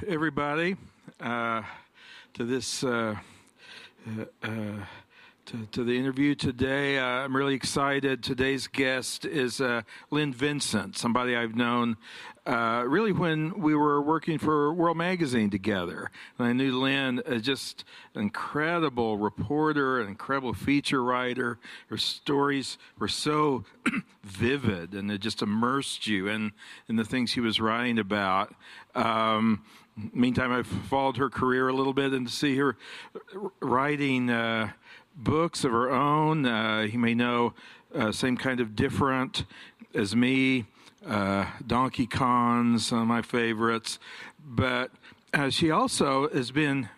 everybody, to this to the interview today. I'm really excited. Today's guest is Lynn Vincent, somebody I've known really when we were working for World Magazine together. And I knew Lynn as just an incredible reporter, an incredible feature writer. Her stories were so vivid, and it just immersed you in the things she was writing about. Meantime, I've followed her career a little bit, and to see her writing books of her own, you may know, same kind of different as me, Donkey Kong's one of my favorites, but she also has been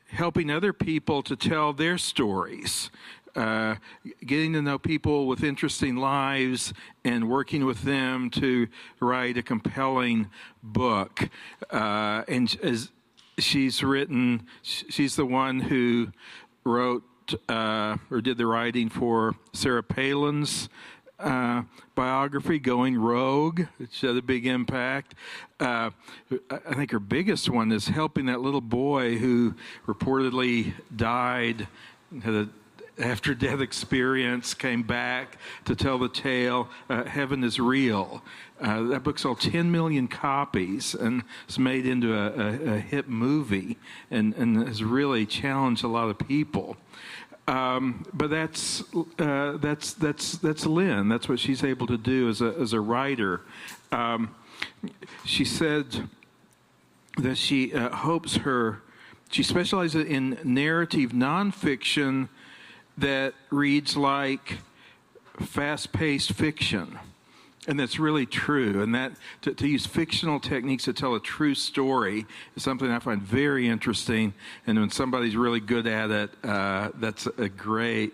helping other people to tell their stories, getting to know people with interesting lives and working with them to write a compelling book. And as she's written, she's the one who wrote or did the writing for Sarah Palin's biography, Going Rogue, which had a big impact. I think her biggest one is helping that little boy who reportedly died, had a after-death experience, came back to tell the tale, Heaven is Real. That book sold 10 million copies and was made into a hit movie and has really challenged a lot of people. But that's Lynn. That's what she's able to do as a writer. She said that she hopes she specializes in narrative nonfiction that reads like fast-paced fiction. And that's really true. And that to use fictional techniques to tell a true story is something I find very interesting. And when somebody's really good at it, that's a great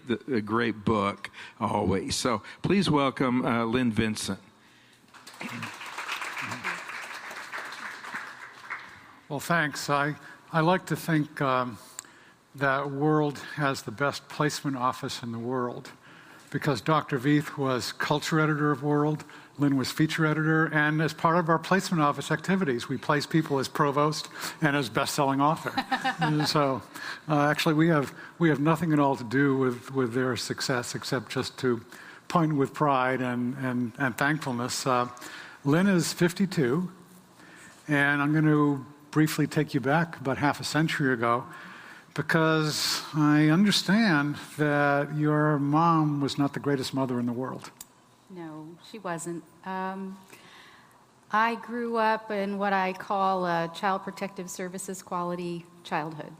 book always. So please welcome Lynn Vincent. Well, thanks. I like to think that World has the best placement office in the world, because Dr. Veith was culture editor of World, Lynn was feature editor, and as part of our placement office activities, we place people as provost and as best-selling author. And so, actually, we have nothing at all to do with their success except just to point with pride and thankfulness. Lynn is 52, and I'm going to briefly take you back about half a century ago, because I understand that your mom was not the greatest mother in the world. No, she wasn't. I grew up in what I call a Child Protective Services quality childhood.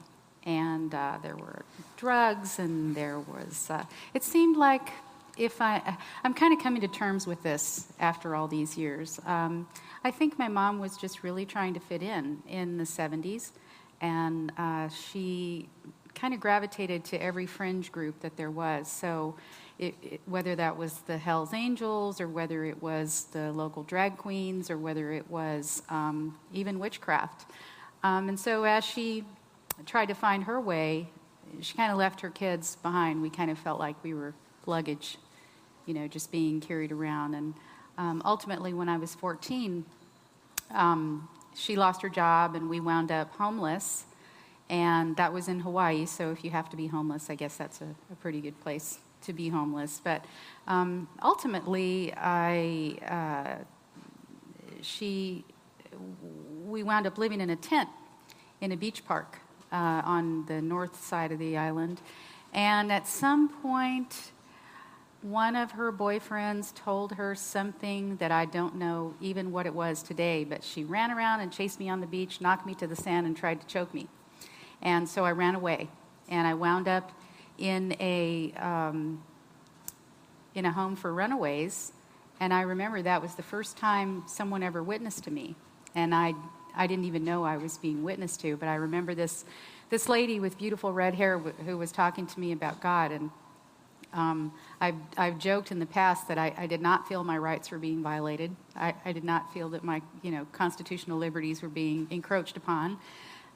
And there were drugs, and there was, it seemed like I'm kind of coming to terms with this after all these years. I think my mom was just really trying to fit in the 70s. And she kind of gravitated to every fringe group that there was. So whether that was the Hells Angels, or whether it was the local drag queens, or whether it was even witchcraft. And so as she tried to find her way, she kind of left her kids behind. We kind of felt like we were luggage, just being carried around. And ultimately, when I was 14, she lost her job, and we wound up homeless, and that was in Hawaii. So if you have to be homeless, I guess that's a pretty good place to be homeless. But ultimately, we wound up living in a tent in a beach park on the north side of the island. And at some point, one of her boyfriends told her something that I don't know even what it was today, but she ran around and chased me on the beach, knocked me to the sand, and tried to choke me. And so I ran away, and I wound up in a home for runaways. And I remember that was the first time someone ever witnessed to me, and I didn't even know I was being witnessed to. But I remember this lady with beautiful red hair who was talking to me about God. And I've joked in the past that I did not feel my rights were being violated. I did not feel that my constitutional liberties were being encroached upon.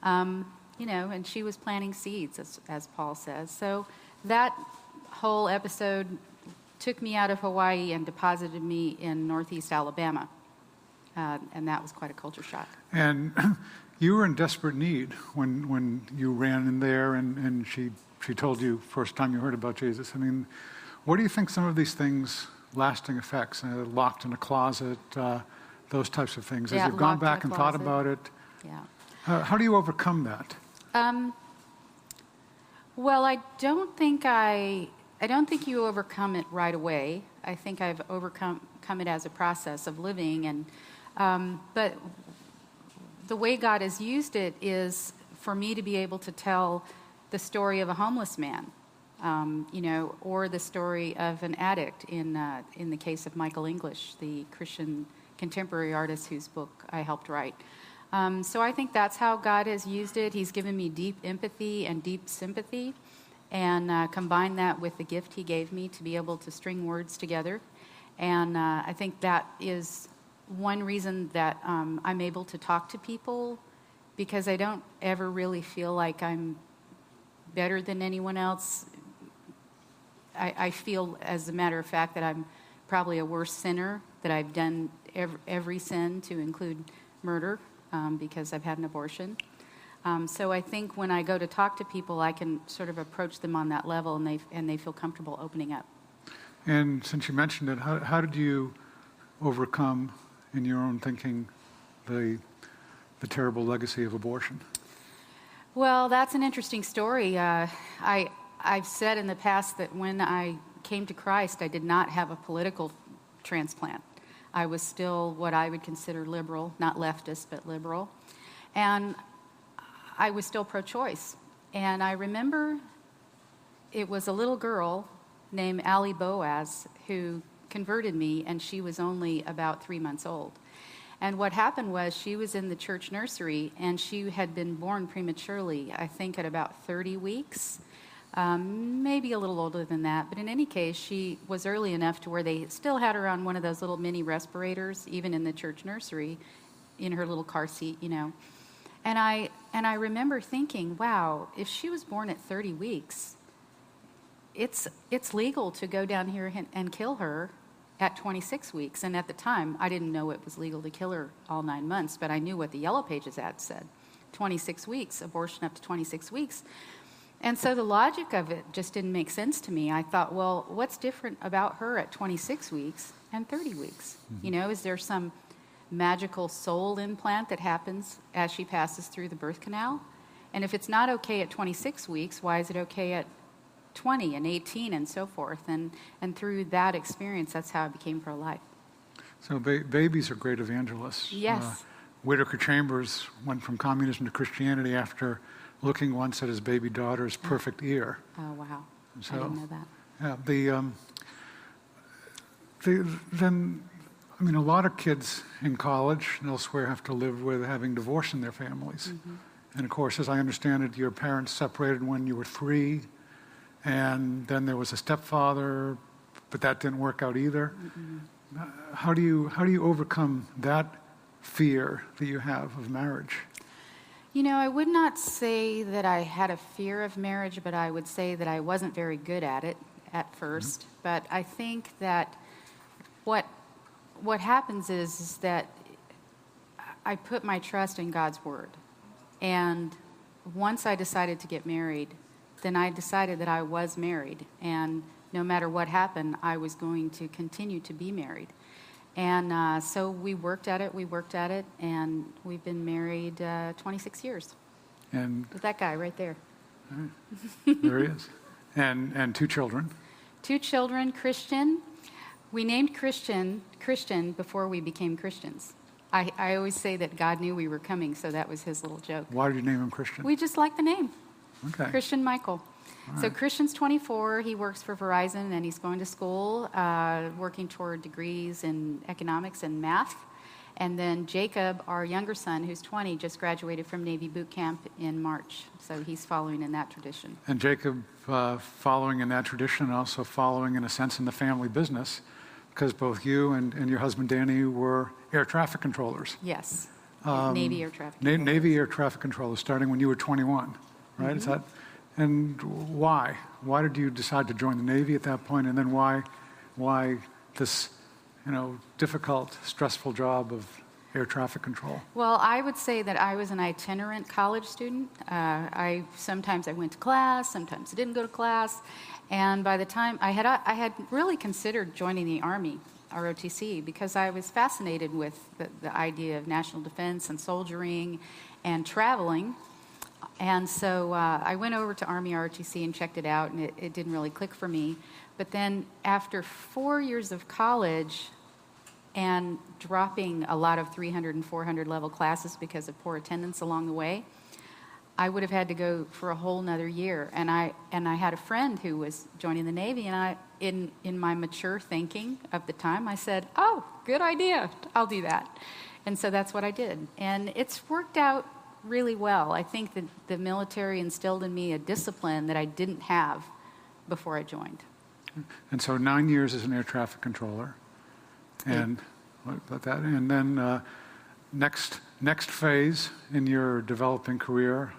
And she was planting seeds, as Paul says. So that whole episode took me out of Hawaii and deposited me in Northeast Alabama. And that was quite a culture shock. And You were in desperate need when you ran in there and she told you first time you heard about Jesus. I mean, what do you think some of these things, lasting effects, locked in a closet, those types of things, as you've gone back and thought about it? Yeah. How do you overcome that? Well, I don't think you overcome it right away. I think I've overcome it as a process of living, and but the way God has used it is for me to be able to tell the story of a homeless man, or the story of an addict in the case of Michael English, the Christian contemporary artist whose book I helped write. So I think that's how God has used it. He's given me deep empathy and deep sympathy, and combined that with the gift he gave me to be able to string words together. And I think that is one reason that I'm able to talk to people, because I don't ever really feel like I'm better than anyone else. I feel, as a matter of fact, that I'm probably a worse sinner, that I've done every sin to include murder, because I've had an abortion. So I think when I go to talk to people, I can sort of approach them on that level, and they feel comfortable opening up. And since you mentioned it, how did you overcome, in your own thinking, the terrible legacy of abortion? Well, that's an interesting story. I've said in the past that when I came to Christ, I did not have a political transplant. I was still what I would consider liberal, not leftist, but liberal. And I was still pro-choice. And I remember it was a little girl named Allie Boaz who converted me, and she was only about 3 months old. And what happened was she was in the church nursery, and she had been born prematurely, I think at about 30 weeks, maybe a little older than that. But in any case, she was early enough to where they still had her on one of those little mini respirators, even in the church nursery, in her little car seat, And I remember thinking, wow, if she was born at 30 weeks, it's legal to go down here and kill her at 26 weeks. And at the time, I didn't know it was legal to kill her all 9 months, but I knew what the Yellow Pages ad said. 26 weeks, abortion up to 26 weeks. And so the logic of it just didn't make sense to me. I thought, well, what's different about her at 26 weeks and 30 weeks? Mm-hmm. Is there some magical soul implant that happens as she passes through the birth canal? And if it's not okay at 26 weeks, why is it okay at 20 and 18 and so forth? And through that experience, that's how I became pro-life. So babies are great evangelists. Yes. Whittaker Chambers went from communism to Christianity after looking once at his baby daughter's perfect ear. Oh, wow. So, I didn't know that. Yeah, then a lot of kids in college and elsewhere have to live with having divorce in their families. Mm-hmm. And of course, as I understand it, your parents separated when you were 3, and then there was a stepfather, but that didn't work out either. Mm-hmm. How do you overcome that fear that you have of marriage? I would not say that I had a fear of marriage, but I would say that I wasn't very good at it at first. Mm-hmm. But I think that what happens is that I put my trust in God's word. And once I decided to get married, then I decided that I was married. And no matter what happened, I was going to continue to be married. And so we worked at it, and we've been married 26 years. And with that guy right there. All right. There he is. And 2 children. 2 children, Christian. We named Christian before we became Christians. I always say that God knew we were coming, so that was his little joke. Why did you name him Christian? We just like the name. Okay. Christian Michael. All so right. Christian's 24. He works for Verizon, and he's going to school, working toward degrees in economics and math. And then Jacob, our younger son, who's 20, just graduated from Navy boot camp in March. So he's following in that tradition. And Jacob, following in that tradition, also following, in a sense, in the family business, because both you and your husband, Danny, were air traffic controllers. Yes, Navy air traffic controllers. Navy air traffic controllers, starting when you were 21, right? Mm-hmm. Is that? And why? Why did you decide to join the Navy at that point? And then why this, difficult, stressful job of air traffic control? Well, I would say that I was an itinerant college student. Sometimes I went to class, sometimes I didn't go to class, and by the time I had really considered joining the Army, ROTC, because I was fascinated with the idea of national defense and soldiering and traveling. And so I went over to Army ROTC and checked it out, and it didn't really click for me. But then after 4 years of college and dropping a lot of 300 and 400 level classes because of poor attendance along the way, I would have had to go for a whole nother year. And I had a friend who was joining the Navy, and in my mature thinking of the time, I said, "Oh, good idea, I'll do that." And so that's what I did. And it's worked out really well. I think that the military instilled in me a discipline that I didn't have before I joined. And so 9 years as an air traffic controller. And what about that? And then next phase in your developing career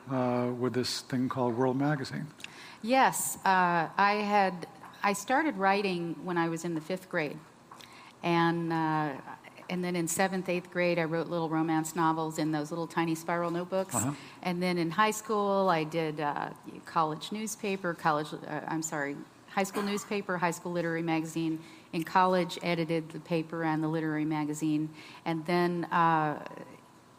with this thing called World Magazine. Yes, I started writing when I was in the 5th grade, and then in 7th, 8th grade, I wrote little romance novels in those little tiny spiral notebooks. Uh-huh. And then in high school, I did college newspaper, high school newspaper, high school literary magazine. In college, edited the paper and the literary magazine. And then,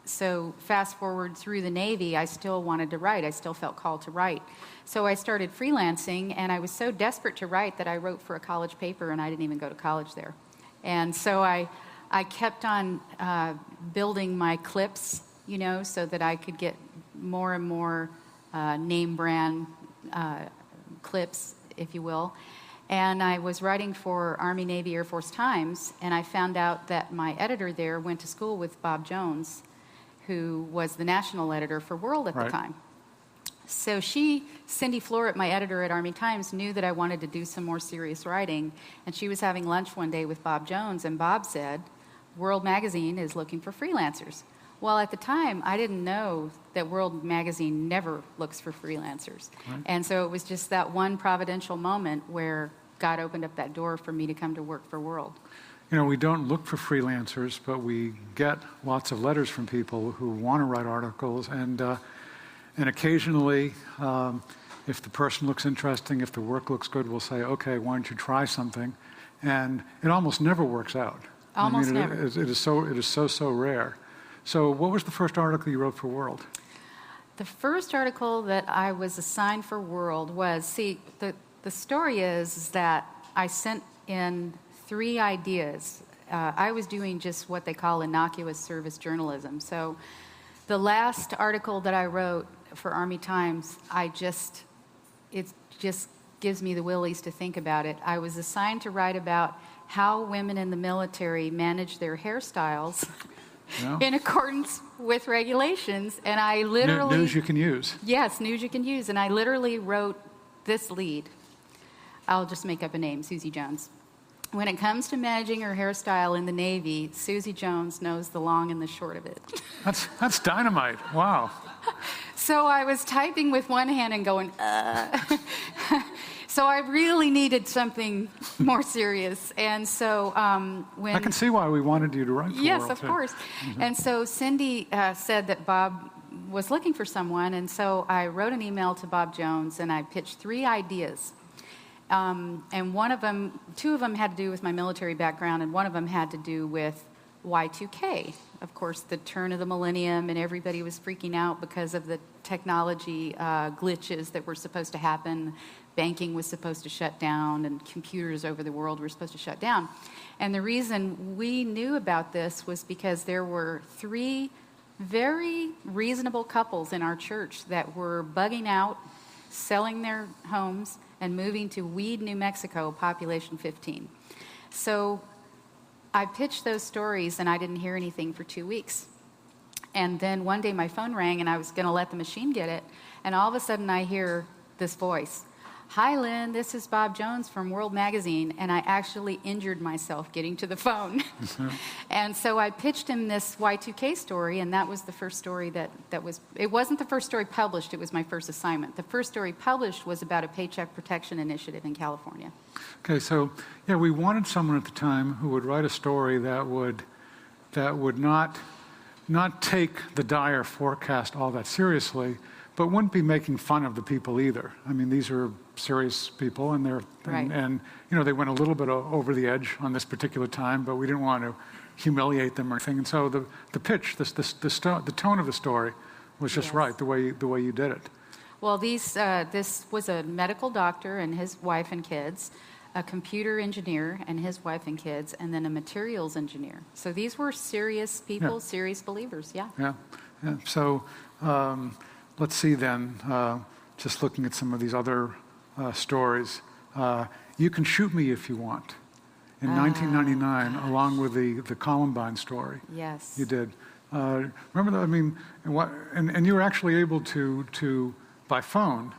so fast forward through the Navy, I still wanted to write. I still felt called to write. So I started freelancing, and I was so desperate to write that I wrote for a college paper, and I didn't even go to college there. And so I kept on building my clips, so that I could get more and more name brand clips, if you will. And I was writing for Army, Navy, Air Force Times, and I found out that my editor there went to school with Bob Jones, who was the national editor for World at the time. So Cindy Floret, my editor at Army Times, knew that I wanted to do some more serious writing, and she was having lunch one day with Bob Jones, and Bob said, "World Magazine is looking for freelancers." Well, at the time, I didn't know that World Magazine never looks for freelancers. Right. And so it was just that one providential moment where God opened up that door for me to come to work for World. We don't look for freelancers, but we get lots of letters from people who want to write articles, and occasionally, if the person looks interesting, if the work looks good, we'll say, "Okay, why don't you try something?" And it almost never works out. Almost never. It is so rare. So what was the first article you wrote for World? The first article that I was assigned for World was, the story is that I sent in 3 ideas. I was doing just what they call innocuous service journalism. So the last article that I wrote for Army Times, it just gives me the willies to think about it. I was assigned to write about how women in the military manage their hairstyles in accordance with regulations, and I literally... News you can use. Yes, news you can use, and I literally wrote this lead. I'll just make up a name, Susie Jones. When it comes to managing her hairstyle in the Navy, Susie Jones knows the long and the short of it. That's dynamite. Wow. So I was typing with one hand and going, So I really needed something more serious. And so when... I can see why we wanted you to write for World. Yes, of course. Mm-hmm. And so Cindy said that Bob was looking for someone, and so I wrote an email to Bob Jones, and I pitched 3 ideas. And 2 of them had to do with my military background, and one of them had to do with Y2K. Of course, the turn of the millennium, and everybody was freaking out because of the technology glitches that were supposed to happen. Banking was supposed to shut down, and computers over the world were supposed to shut down. And the reason we knew about this was because there were 3 very reasonable couples in our church that were bugging out, selling their homes, and moving to Weed, New Mexico, population 15. So I pitched those stories, and I didn't hear anything for 2 weeks. And then one day my phone rang, and I was going to let the machine get it, and all of a sudden I hear this voice. "Hi, Lynn, this is Bob Jones from World Magazine," and I actually injured myself getting to the phone. And so I pitched him this Y2K story, and that was the first story that was, it wasn't the first story published, it was my first assignment. The first story published was about a paycheck protection initiative in California. Okay, so we wanted someone at the time who would write a story that would not not take the dire forecast all that seriously, but wouldn't be making fun of the people either. I mean, these are serious people, and Right. and you know, they went a little bit over the edge on this particular time, but we didn't want to humiliate them or anything. And so the pitch, the tone of the story was just Yes. right, the way you did it. Well, this was a medical doctor and his wife and kids, a computer engineer and his wife and kids, and then a materials engineer. So these were serious people, Yeah. serious believers, yeah. Yeah. So let's see then, just looking at some of these other stories. You Can Shoot Me If You Want. In 1999, along with the Columbine story. Yes. You did. Remember that? I mean, and you were actually able to by phone,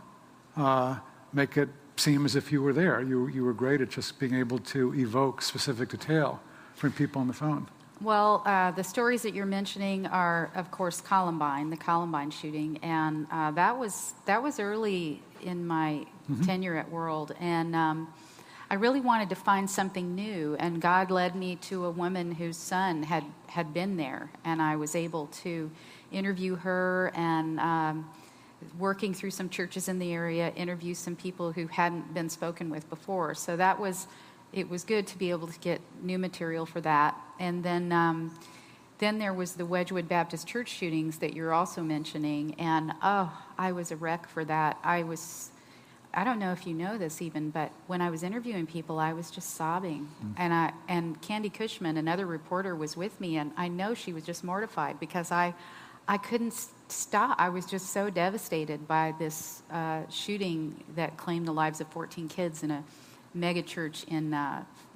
make it seem as if you were there. You were great at just being able to evoke specific detail from people on the phone. Well, the stories that you're mentioning are, of course, the Columbine shooting, and that was early in my tenure at World, and I really wanted to find something new, and God led me to a woman whose son had been there, and I was able to interview her and working through some churches in the area, interview some people who hadn't been spoken with before. So it was good to be able to get new material for that. And then there was the Wedgwood Baptist Church shootings that you're also mentioning, and I was a wreck for that. I don't know if you know this even, but when I was interviewing people, I was just sobbing. And Candy Cushman, another reporter, was with me, and I know she was just mortified because I couldn't stop. I was just so devastated by this shooting that claimed the lives of 14 kids in a mega church in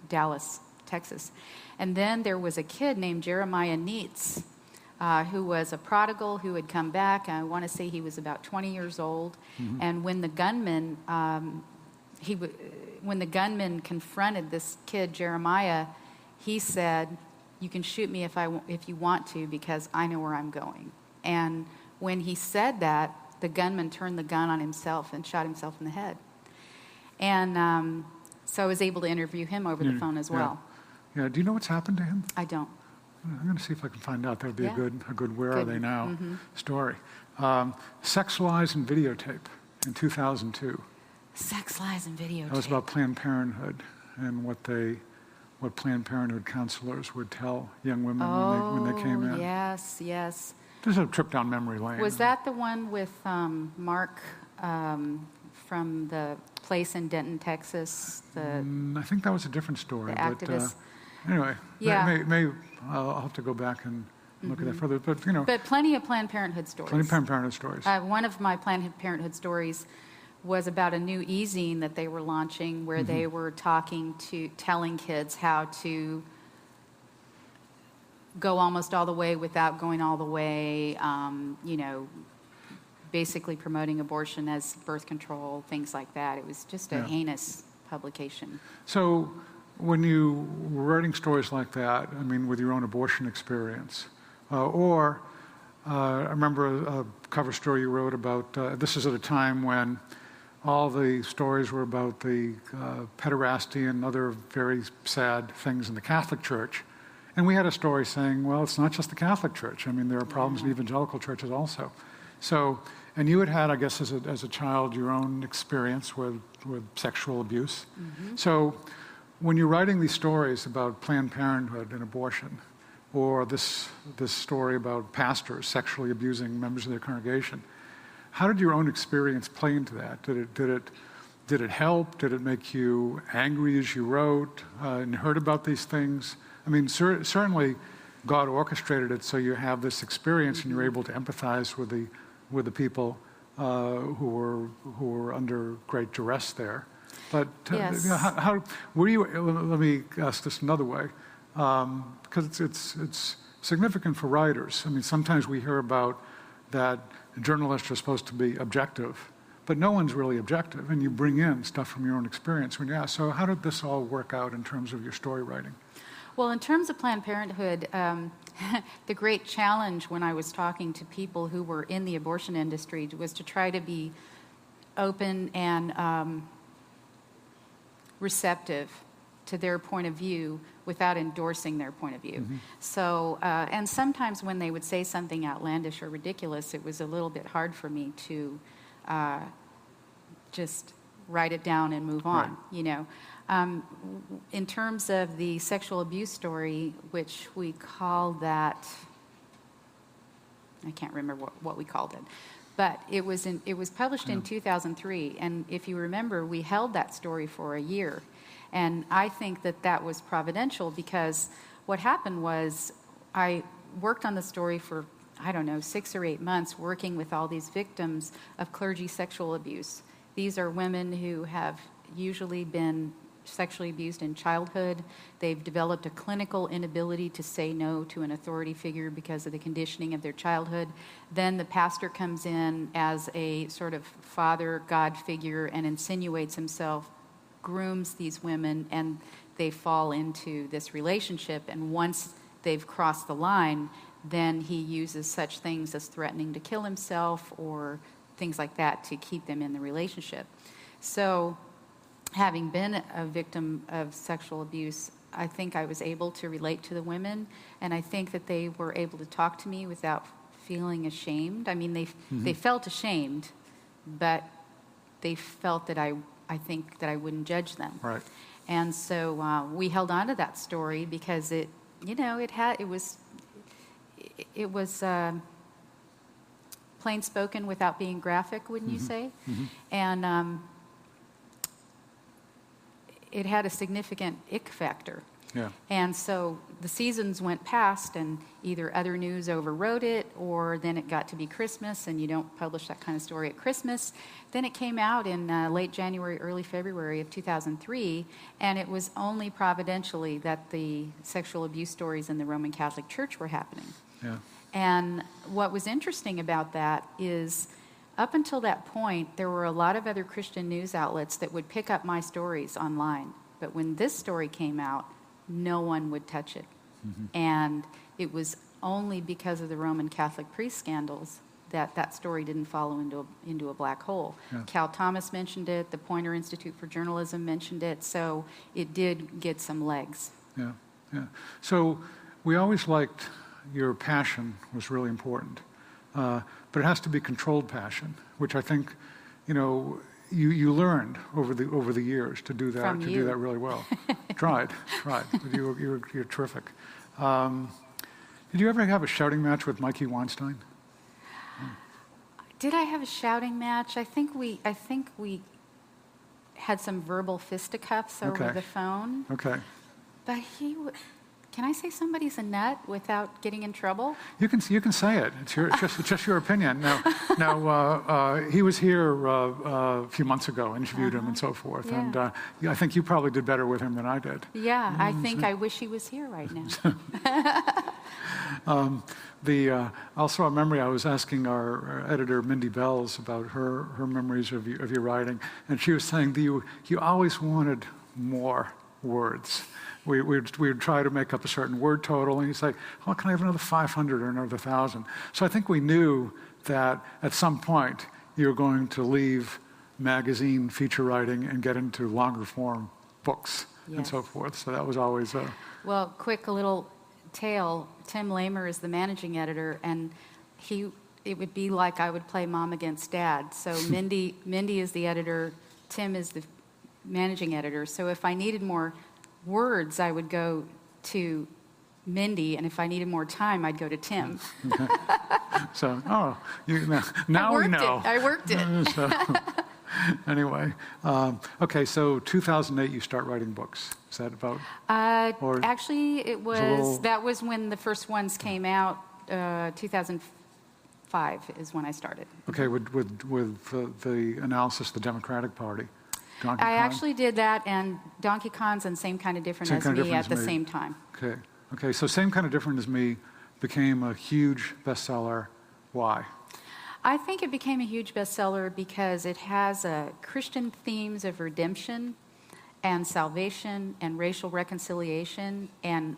Dallas, Texas. And then there was a kid named Jeremiah Neitz, who was a prodigal who had come back. I want to say he was about 20 years old. And when the gunman, when the gunman confronted this kid Jeremiah, he said, "You can shoot me if you want to, because I know where I'm going." And when he said that, the gunman turned the gun on himself and shot himself in the head. And so I was able to interview him over the phone as well. Yeah. Do you know what's happened to him? I don't. I'm going to see if I can find out. That would be Yeah. a good Where Are They Now story. Sex, Lies, and Videotape in 2002. Sex, Lies, and Videotape. That was about Planned Parenthood and what Planned Parenthood counselors would tell young women when they came in. Yes. This is a trip down memory lane. Was that the one with Mark from the place in Denton, Texas? I think that was a different story. The activist. But anyway, Yeah. I'll have to go back and look at that further. But But plenty of Planned Parenthood stories. plenty of Planned Parenthood stories. One of my Planned Parenthood stories was about a new e-zine that they were launching, where they were telling kids how to go almost all the way without going all the way, basically promoting abortion as birth control, things like that. It was just a heinous publication. So when you were writing stories like that, I mean, with your own abortion experience, I remember a cover story you wrote about, this is at a time when all the stories were about the pederasty and other very sad things in the Catholic Church. And we had a story saying, well, it's not just the Catholic Church. I mean, there are problems in evangelical churches also. So, and you had, I guess, as a child, your own experience with sexual abuse. So when you're writing these stories about Planned Parenthood and abortion, or this story about pastors sexually abusing members of their congregation, how did your own experience play into that? Did it help? Did it make you angry as you wrote and heard about these things? I mean, certainly God orchestrated it so you have this experience and you're able to empathize with the people who were under great duress there. But Yes. how were you? Let me ask this another way, because it's significant for writers. I mean, sometimes we hear about that journalists are supposed to be objective, but no one's really objective, and you bring in stuff from your own experience. So how did this all work out in terms of your story writing? Well, in terms of Planned Parenthood, the great challenge when I was talking to people who were in the abortion industry was to try to be open and receptive to their point of view without endorsing their point of view. So, and sometimes when they would say something outlandish or ridiculous, it was a little bit hard for me to just write it down and move on, you know. In terms of the sexual abuse story, which we called that, I can't remember what we called it, but it was published in 2003, and if you remember, we held that story for a year. And I think that was providential, because what happened was I worked on the story for, I don't know, 6 or 8 months, working with all these victims of clergy sexual abuse. These are women who have usually been sexually abused in childhood. They've developed a clinical inability to say no to an authority figure because of the conditioning of their childhood. Then the pastor comes in as a sort of father, God figure, and insinuates himself, grooms these women, and they fall into this relationship. And once they've crossed the line, then he uses such things as threatening to kill himself or things like that to keep them in the relationship. So, having been a victim of sexual abuse, I think I was able to relate to the women, and I think that they were able to talk to me without feeling ashamed. I mean, they felt ashamed, but they felt that I think that I wouldn't judge them. Right. And so we held on to that story because it was plain spoken without being graphic, wouldn't you say? And it had a significant ick factor. Yeah. And so the seasons went past, and either other news overrode it, or then it got to be Christmas, and you don't publish that kind of story at Christmas. Then it came out in late January, early February of 2003, and it was only providentially that the sexual abuse stories in the Roman Catholic Church were happening. Yeah. And what was interesting about that is, up until that point, there were a lot of other Christian news outlets that would pick up my stories online. But when this story came out, no one would touch it. And it was only because of the Roman Catholic priest scandals that story didn't follow into a black hole. Yeah. Cal Thomas mentioned it, the Poynter Institute for Journalism mentioned it, so it did get some legs. Yeah, yeah. So we always liked your passion was really important, but it has to be controlled passion, which I think, you learned over the years to do that. From to you. do that really well. tried. But you're terrific. Did you ever have a shouting match with Mikey Weinstein? Did I have a shouting match? I think we had some verbal fisticuffs over the phone. Okay. But can I say somebody's a nut without getting in trouble? You can say it. It's just your opinion. Now, he was here a few months ago, interviewed him and so forth, and I think you probably did better with him than I did. Yeah, I think I wish he was here right now. Also a memory, I was asking our editor, Mindy Bells, about her memories of your writing, and she was saying that you always wanted more words. We would try to make up a certain word total, and you'd say, oh, can I have another 500 or another 1,000? So I think we knew that at some point you were going to leave magazine feature writing and get into longer form books and so forth. So that was always Well, quick little tale. Tim Lamer is the managing editor, and it would be like I would play mom against dad. So Mindy is the editor, Tim is the managing editor. So if I needed more words, I would go to Mindy, and if I needed more time, I'd go to Tim. Okay. So, now we know. I worked it. So, anyway, okay, so 2008 you start writing books. Is that about? Actually, that was when the first ones came out. 2005 is when I started. Okay, with the analysis of the Democratic Party. Donkey I Kong? actually did that, and Donkey Kong's and Same Kind of Different as Me at the same time. Okay, so Same Kind of Different as Me became a huge bestseller. Why? I think it became a huge bestseller because it has Christian themes of redemption and salvation and racial reconciliation and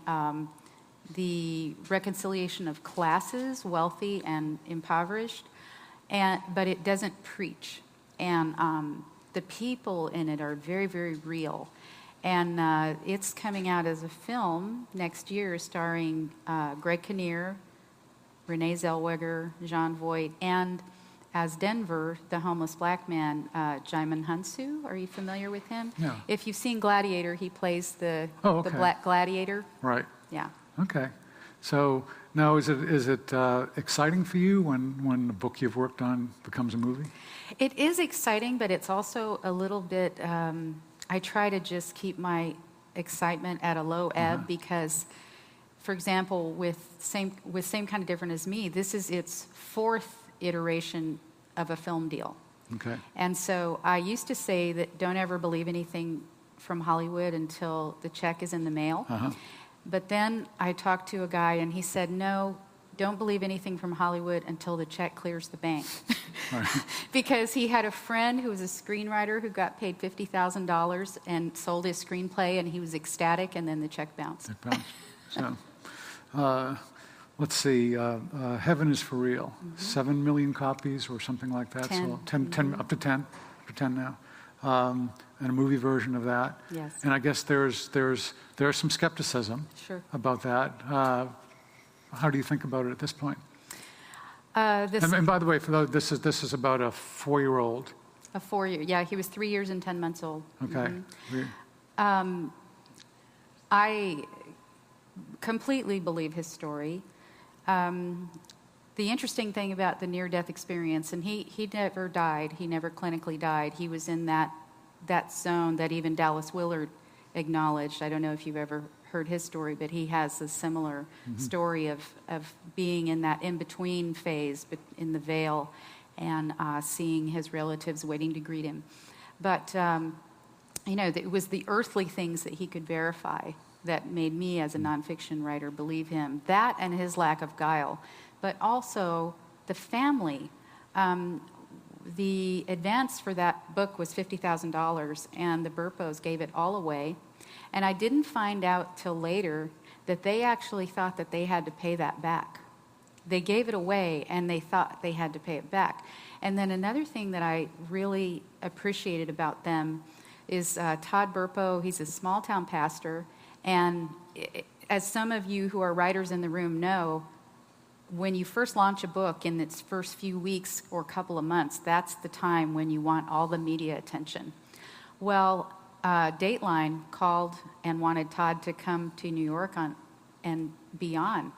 the reconciliation of classes, wealthy and impoverished, but it doesn't preach. And the people in it are very, very real. And it's coming out as a film next year starring Greg Kinnear, Renee Zellweger, Jon Voight, and as Denver, the homeless black man, Jaimin Hunsu. Are you familiar with him? No. If you've seen Gladiator, he plays the okay. black gladiator. Right. Yeah. Okay. So now, is it exciting for you when the book you've worked on becomes a movie? It is exciting, but it's also a little bit. I try to just keep my excitement at a low ebb because, for example, with same kind of different as me, this is its 4th iteration of a film deal. Okay. And so I used to say that don't ever believe anything from Hollywood until the check is in the mail. But then I talked to a guy and he said, no, don't believe anything from Hollywood until the check clears the bank. Right. Because he had a friend who was a screenwriter who got paid $50,000 and sold his screenplay and he was ecstatic and then the check bounced. It bounced. So, let's see, Heaven is for Real, 7 million copies or something like that. 10. So 10, up to 10 now. And a movie version of that. Yes. And I guess there's some skepticism Sure. about that. How do you think about it at this point? This And by the way, for those, this is about a 4-year-old. a 4-year, yeah, he was 3 years and 10 months old. Okay. I completely believe his story. The interesting thing about the near-death experience, and he never died, he never clinically died. He was in that zone that even Dallas Willard acknowledged. I don't know if you've ever heard his story, but he has a similar story of being in that in-between phase in the veil and seeing his relatives waiting to greet him. But, it was the earthly things that he could verify that made me, as a nonfiction writer, believe him. That and his lack of guile. But also the family. The advance for that book was $50,000, and the Burpos gave it all away. And I didn't find out till later that they actually thought that they had to pay that back. They gave it away, and they thought they had to pay it back. And then another thing that I really appreciated about them is Todd Burpo. He's a small-town pastor, and as some of you who are writers in the room know, when you first launch a book in its first few weeks or couple of months, that's the time when you want all the media attention. Well, Dateline called and wanted Todd to come to New York and be on.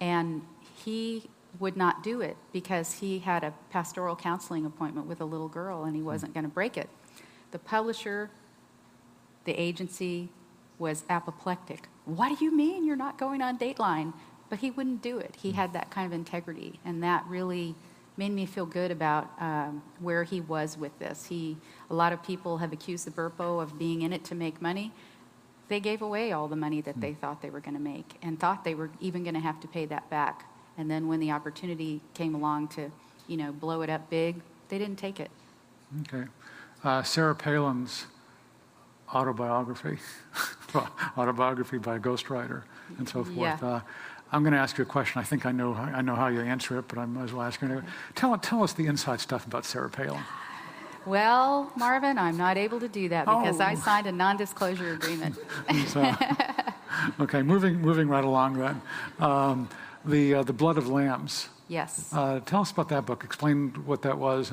And he would not do it because he had a pastoral counseling appointment with a little girl and he wasn't going to break it. The publisher, the agency, was apoplectic. What do you mean you're not going on Dateline? But he wouldn't do it. He had that kind of integrity, and that really made me feel good about where he was with this. A lot of people have accused the Burpo of being in it to make money. They gave away all the money that they thought they were going to make and thought they were even going to have to pay that back. And then when the opportunity came along to, blow it up big, they didn't take it. Okay. Sarah Palin's autobiography by a ghostwriter and so forth. Yeah. I'm going to ask you a question. I think I know how you answer it, but I might as well ask you. Tell us the inside stuff about Sarah Palin. Well, Marvin, I'm not able to do that because I signed a non-disclosure agreement. Okay, moving right along then. The Blood of Lambs. Yes. Tell us about that book. Explain what that was.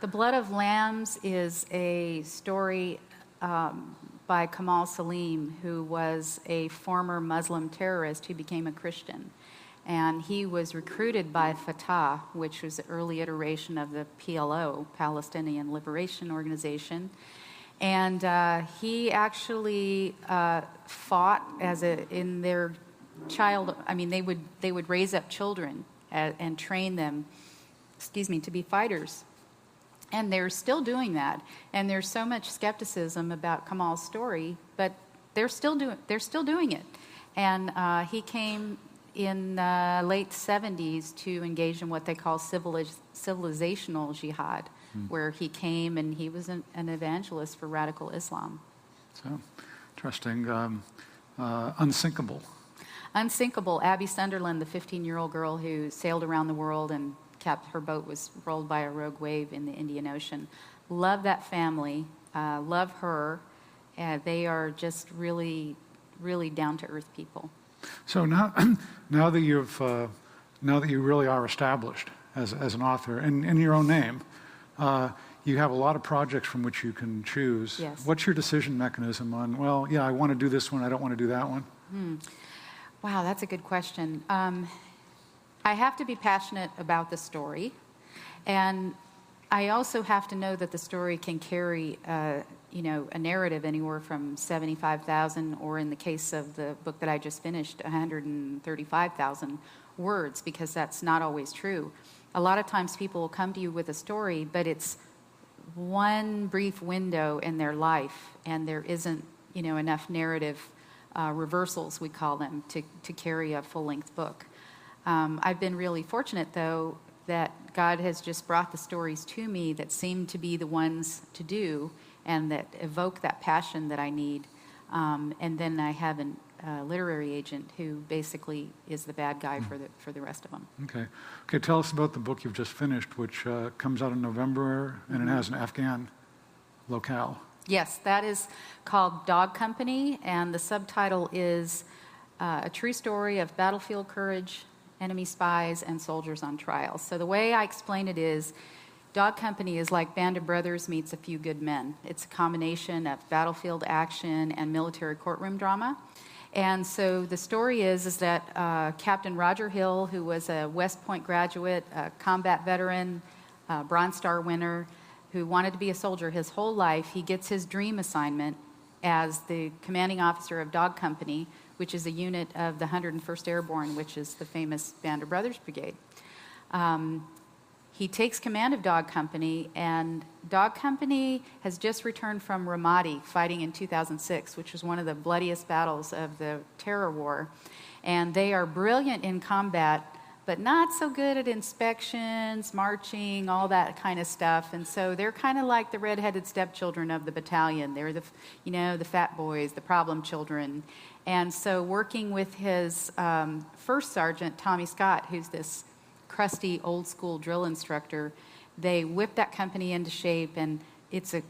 The Blood of Lambs is a story by Kamal Salim, who was a former Muslim terrorist who became a Christian. And he was recruited by Fatah, which was the early iteration of the PLO, Palestinian Liberation Organization. And he actually fought in their child, they would raise up children and train them, to be fighters. And they're still doing that. And there's so much skepticism about Kamal's story, but they're still doing it. And he came in the late 70s to engage in what they call civilizational jihad, where he came and he was an evangelist for radical Islam. So, interesting. Unsinkable. Unsinkable. Abby Sunderland, the 15-year-old girl who sailed around the world and her boat was rolled by a rogue wave in the Indian Ocean. Love that family. Love her. They are just really, really down-to-earth people. So now, now that you really are established as an author in your own name, you have a lot of projects from which you can choose. Yes. What's your decision mechanism on, well, yeah, I want to do this one, I don't want to do that one? Wow, that's a good question. I have to be passionate about the story, and I also have to know that the story can carry, a narrative anywhere from 75,000, or in the case of the book that I just finished, 135,000 words, because that's not always true. A lot of times people will come to you with a story, but it's one brief window in their life, and there isn't, enough narrative reversals, we call them, to carry a full-length book. I've been really fortunate, though, that God has just brought the stories to me that seem to be the ones to do and that evoke that passion that I need. And then I have a literary agent who basically is the bad guy for the rest of them. Okay. Tell us about the book you've just finished, which comes out in November, and it has an Afghan locale. Yes, that is called Dog Company, and the subtitle is A True Story of Battlefield Courage, Enemy Spies, and Soldiers on Trial. So the way I explain it is, Dog Company is like Band of Brothers meets A Few Good Men. It's a combination of battlefield action and military courtroom drama. And so the story is that Captain Roger Hill, who was a West Point graduate, a combat veteran, Bronze Star winner, who wanted to be a soldier his whole life, he gets his dream assignment as the commanding officer of Dog Company, which is a unit of the 101st Airborne, which is the famous Band of Brothers Brigade. He takes command of Dog Company, and Dog Company has just returned from Ramadi, fighting in 2006, which was one of the bloodiest battles of the terror war. And they are brilliant in combat, but not so good at inspections, marching, all that kind of stuff. And so they're kind of like the redheaded stepchildren of the battalion. They're the fat boys, the problem children. And so working with his first sergeant, Tommy Scott, who's this crusty old school drill instructor, they whip that company into shape, and it's a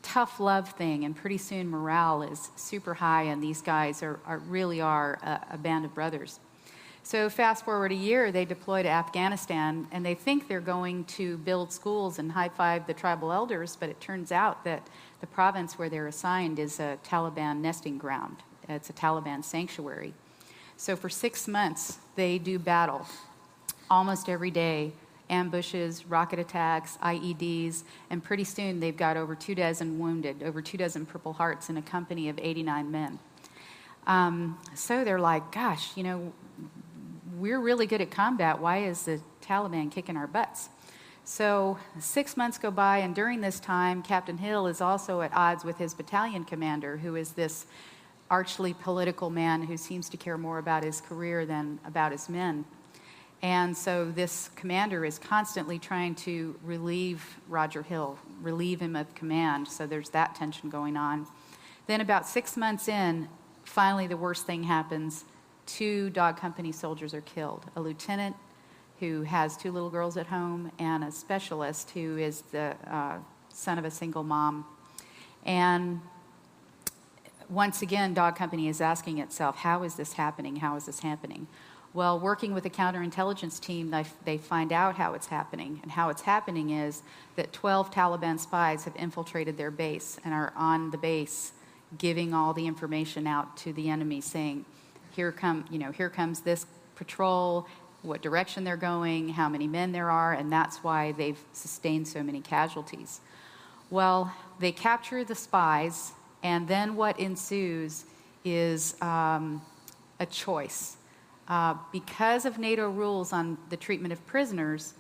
tough love thing, and pretty soon morale is super high, and these guys really are a band of brothers. So fast forward a year, they deploy to Afghanistan, and they think they're going to build schools and high-five the tribal elders, but it turns out that the province where they're assigned is a Taliban nesting ground. It's a Taliban sanctuary. So for 6 months, they do battle almost every day, ambushes, rocket attacks, IEDs, and pretty soon they've got over 24 wounded, over 24 Purple Hearts in a company of 89 men. So they're like, gosh, we're really good at combat. Why is the Taliban kicking our butts? So 6 months go by, and during this time, Captain Hill is also at odds with his battalion commander, who is this archly political man who seems to care more about his career than about his men. And so this commander is constantly trying to relieve Roger Hill, relieve him of command, so there's that tension going on. Then about 6 months in, finally the worst thing happens. 2 Dog Company soldiers are killed, a lieutenant who has 2 little girls at home, and a specialist who is the son of a single mom. And once again, Dog Company is asking itself, how is this happening? How is this happening? Well, working with the counterintelligence team, they find out how it's happening. And how it's happening is that 12 Taliban spies have infiltrated their base and are on the base giving all the information out to the enemy, saying, here comes this patrol, what direction they're going, how many men there are, and that's why they've sustained so many casualties. Well, they capture the spies, and then what ensues is a choice. Because of NATO rules on the treatment of prisoners,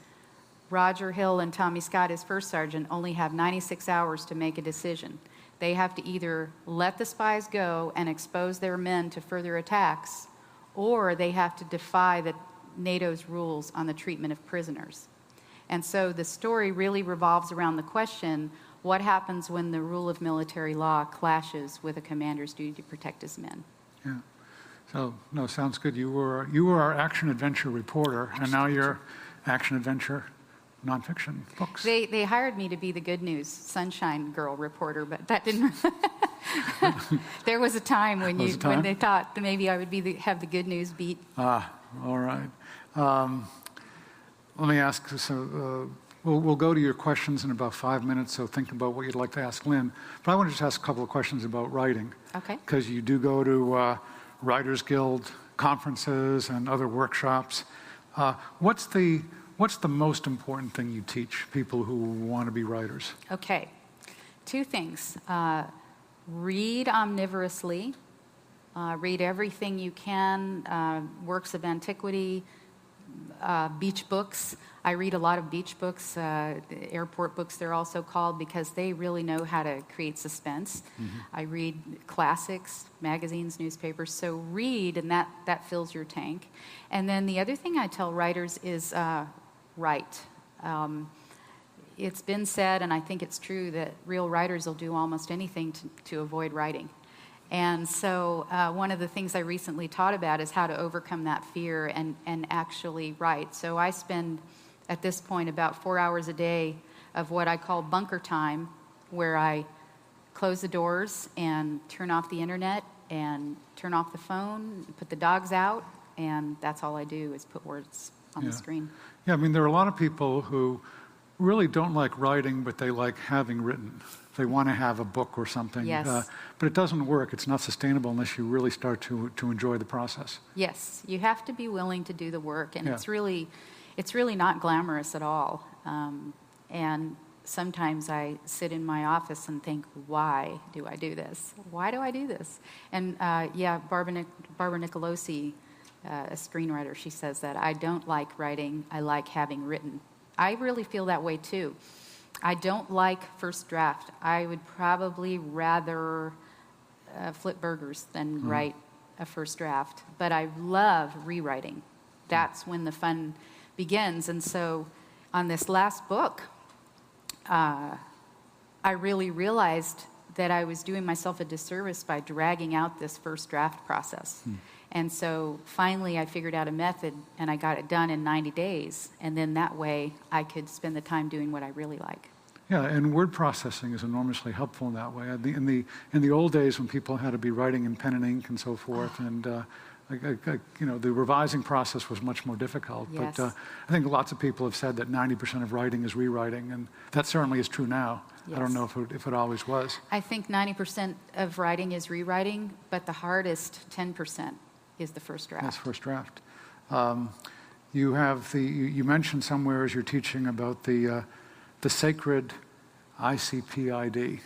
Roger Hill and Tommy Scott, his first sergeant, only have 96 hours to make a decision. They have to either let the spies go and expose their men to further attacks, or they have to defy NATO's rules on the treatment of prisoners. And so the story really revolves around the question, what happens when the rule of military law clashes with a commander's duty to protect his men? Yeah. So, no, sounds good. You were our action-adventure reporter, and now you're action-adventure nonfiction books. They hired me to be the good news sunshine girl reporter, but that didn't There was a time when When they thought that maybe I would have the good news beat. All right. Let me ask, so we'll go to your questions in about 5 minutes, so think about what you'd like to ask Lynn. But I want to just ask a couple of questions about writing. Okay. Because you do go to Writers Guild conferences and other workshops. What's the most important thing you teach people who want to be writers? Okay. 2 things. Read omnivorously. Read everything you can, works of antiquity, beach books. I read a lot of beach books, airport books they're also called, because they really know how to create suspense. Mm-hmm. I read classics, magazines, newspapers. So read, and that fills your tank. And then the other thing I tell writers is write. It's been said, and I think it's true, that real writers will do almost anything to avoid writing. And so one of the things I recently taught about is how to overcome that fear and actually write. So I spend, at this point, about 4 hours a day of what I call bunker time, where I close the doors and turn off the internet and turn off the phone, put the dogs out, and that's all I do is put words on the screen. Yeah, I mean, there are a lot of people who really don't like writing, but they like having written. They want to have a book or something. Yes. But it doesn't work. It's not sustainable unless you really start to enjoy the process. Yes, you have to be willing to do the work, and it's really not glamorous at all. And sometimes I sit in my office and think, why do I do this? Why do I do this? And Barbara Nicolosi, a screenwriter, she says that I don't like writing, I like having written. I really feel that way too. I don't like first draft. I would probably rather flip burgers than write a first draft. But I love rewriting. That's when the fun begins. And so on this last book, I really realized that I was doing myself a disservice by dragging out this first draft process. And so finally I figured out a method, and I got it done in 90 days. And then that way I could spend the time doing what I really like. Yeah, and word processing is enormously helpful in that way. In the old days, when people had to be writing in pen and ink and so forth, and the revising process was much more difficult. Yes. But I think lots of people have said that 90% of writing is rewriting, and that certainly is true now. Yes. I don't know if it always was. I think 90% of writing is rewriting, but the hardest 10% is the first draft. That's first draft. You mentioned somewhere as you're teaching about the sacred ICPID.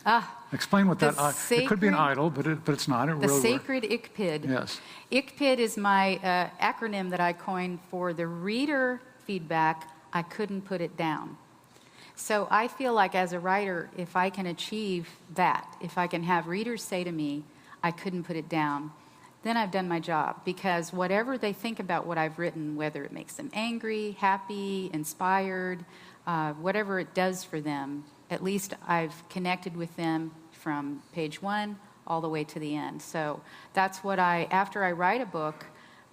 Explain what that is. It could be an idol, but it's not. The sacred ICPID. Yes. ICPID is my acronym that I coined for the reader feedback. I couldn't put it down. So I feel like as a writer, if I can achieve that, if I can have readers say to me, I couldn't put it down, then I've done my job. Because whatever they think about what I've written, whether it makes them angry, happy, inspired, whatever it does for them, at least I've connected with them from page 1 all the way to the end. So that's what after I write a book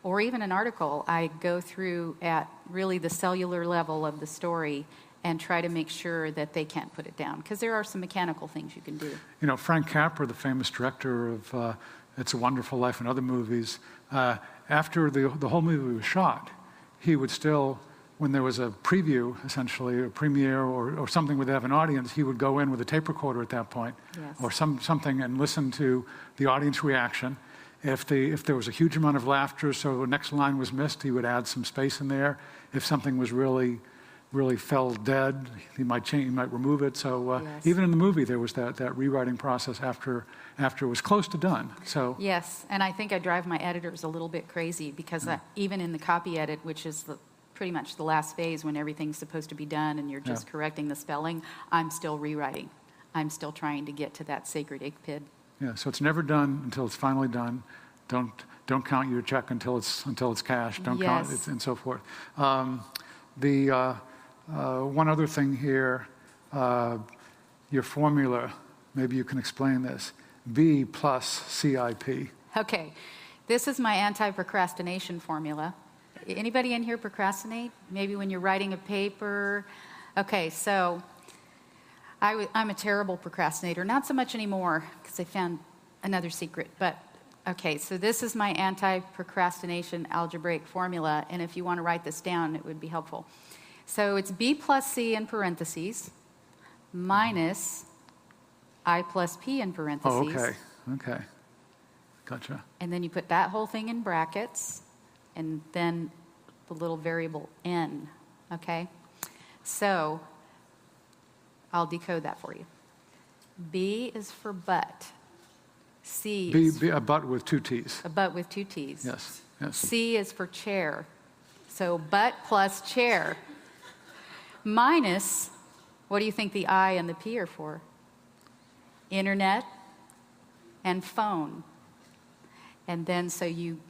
or even an article, I go through at really the cellular level of the story and try to make sure that they can't put it down. Because there are some mechanical things you can do. You know, Frank Capra, the famous director of It's a Wonderful Life and other movies, after the whole movie was shot, he would still, when there was a preview, essentially, a premiere or something where they have an audience, he would go in with a tape recorder at that point, yes, or something, and listen to the audience reaction. If there was a huge amount of laughter, so the next line was missed, he would add some space in there. If something was really fell dead, he might remove it. So yes, even in the movie, there was that rewriting process after it was close to done. So yes, and I think I drive my editors a little bit crazy because even in the copy edit, which is pretty much the last phase when everything's supposed to be done and you're just correcting the spelling, I'm still rewriting. I'm still trying to get to that sacred ICPID. Yeah, so it's never done until it's finally done. Don't count your check until it's cashed. Don't count it, and so forth. One other thing here, your formula, maybe you can explain this. B plus CIP. Okay, this is my anti-procrastination formula. Anybody in here procrastinate? Maybe when you're writing a paper? Okay, so I'm a terrible procrastinator. Not so much anymore, because I found another secret, but okay, so this is my anti-procrastination algebraic formula, and if you want to write this down, it would be helpful. So it's B plus C in parentheses minus I plus P in parentheses. Oh, okay. Gotcha. And then you put that whole thing in brackets, and then the little variable n, okay? So I'll decode that for you. B is for but. C is a but with two T's. a but with two T's. Yes. C is for chair. So but plus chair minus, what do you think the I and the P are for? Internet and phone. And then so you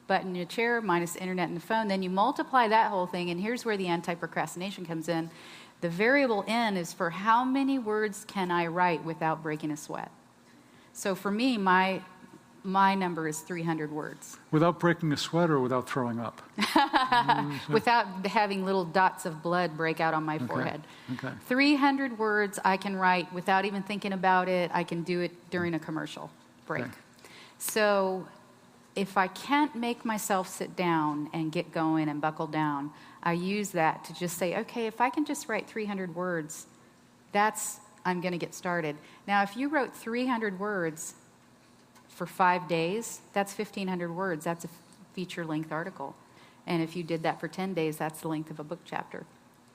button your chair minus internet and the phone, then you multiply that whole thing, and here's where the anti-procrastination comes in. The variable n is for how many words can I write without breaking a sweat. So for me, my number is 300 words. Without breaking a sweat or without throwing up? Without having little dots of blood break out on my forehead. Okay. 300 words I can write without even thinking about it. I can do it during a commercial break. Okay. So if I can't make myself sit down and get going and buckle down, I use that to just say, okay, if I can just write 300 words, I'm going to get started. Now, if you wrote 300 words for 5 days, that's 1,500 words. That's a feature-length article. And if you did that for 10 days, that's the length of a book chapter.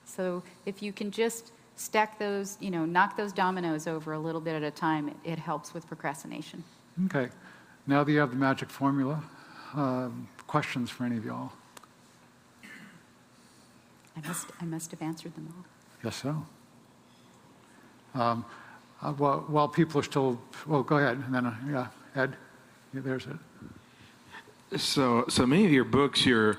So if you can just stack those, knock those dominoes over a little bit at a time, it helps with procrastination. Okay. Now that you have the magic formula, questions for any of y'all? I must have answered them all. Yes, so. While people are still, well, go ahead, and then, Ed, there's it. So many of your books, you're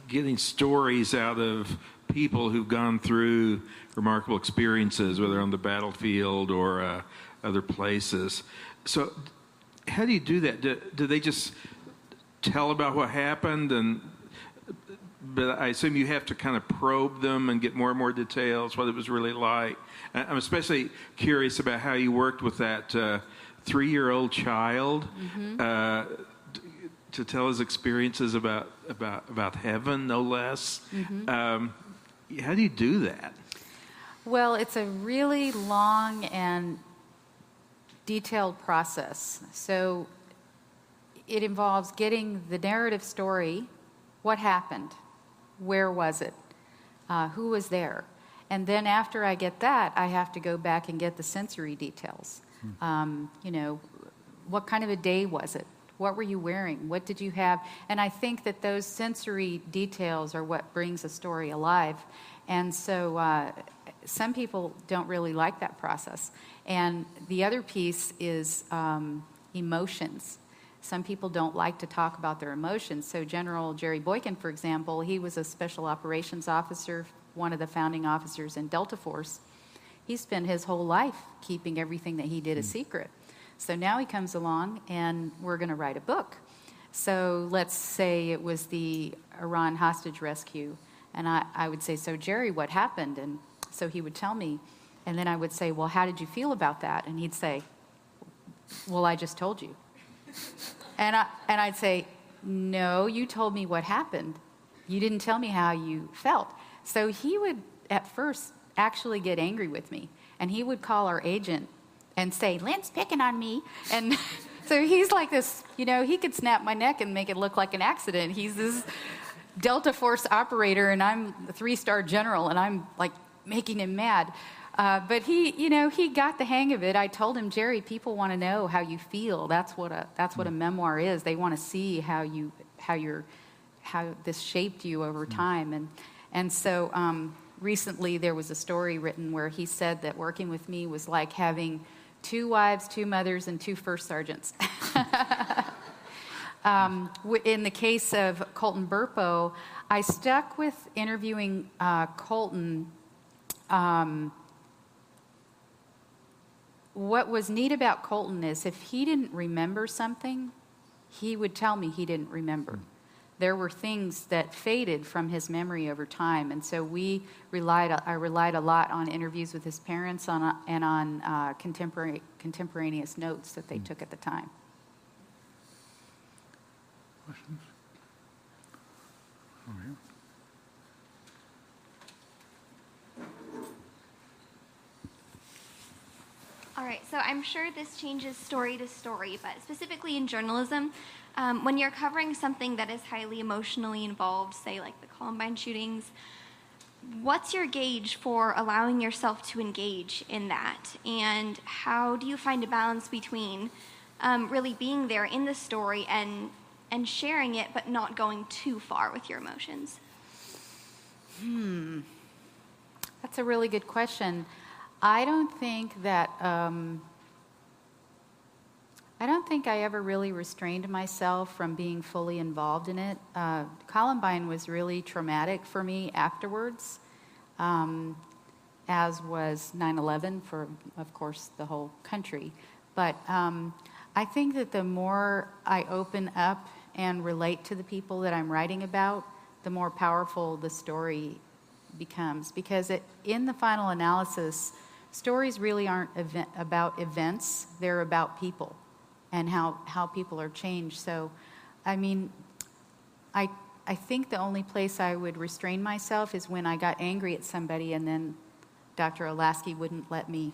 getting stories out of people who've gone through remarkable experiences, whether on the battlefield or other places. So how do you do that? Do they just tell about what happened? But I assume you have to kind of probe them and get more and more details, what it was really like. I'm especially curious about how you worked with that 3-year-old child to tell his experiences about heaven, no less. How do you do that? Well, it's a really long and detailed process. So it involves getting the narrative story, what happened, where was it, who was there. And then after I get that, I have to go back and get the sensory details. What kind of a day was it? What were you wearing? What did you have? And I think that those sensory details are what brings a story alive. And so some people don't really like that process. And the other piece is emotions. Some people don't like to talk about their emotions. So General Jerry Boykin, for example, he was a special operations officer, one of the founding officers in Delta Force. He spent his whole life keeping everything that he did a secret. So now he comes along and we're going to write a book. So let's say it was the Iran hostage rescue. And I would say, so Jerry, what happened? And so he would tell me. And then I would say, well, how did you feel about that? And he'd say, well, I just told you. And I'd say, no, you told me what happened. You didn't tell me how you felt. So he would, at first, actually get angry with me. And he would call our agent and say, Lynn's picking on me. And so he's like this, he could snap my neck and make it look like an accident. He's this Delta Force operator, and I'm a 3-star general, and I'm like making him mad. But he got the hang of it. I told him, Jerry, people want to know how you feel. That's what a memoir is. They want to see how this shaped you over time. And so recently there was a story written where he said that working with me was like having 2 wives, 2 mothers, and 2 first sergeants. In the case of Colton Burpo, I stuck with interviewing Colton. What was neat about Colton is if he didn't remember something, he would tell me he didn't remember. there were things that faded from his memory over time. And so I relied a lot on interviews with his parents and on contemporaneous notes that they took at the time. Questions? Over here. All right, so I'm sure this changes story to story, but specifically in journalism, when you're covering something that is highly emotionally involved, say like the Columbine shootings, what's your gauge for allowing yourself to engage in that? And how do you find a balance between really being there in the story and sharing it, but not going too far with your emotions? That's a really good question. I don't think I ever really restrained myself from being fully involved in it. Columbine was really traumatic for me afterwards, as was 9/11 for, of course, the whole country. But I think that the more I open up and relate to the people that I'm writing about, the more powerful the story becomes. Because in the final analysis, stories really aren't about events, they're about people and how people are changed. So, I mean, I think the only place I would restrain myself is when I got angry at somebody and then Dr. Olasky wouldn't let me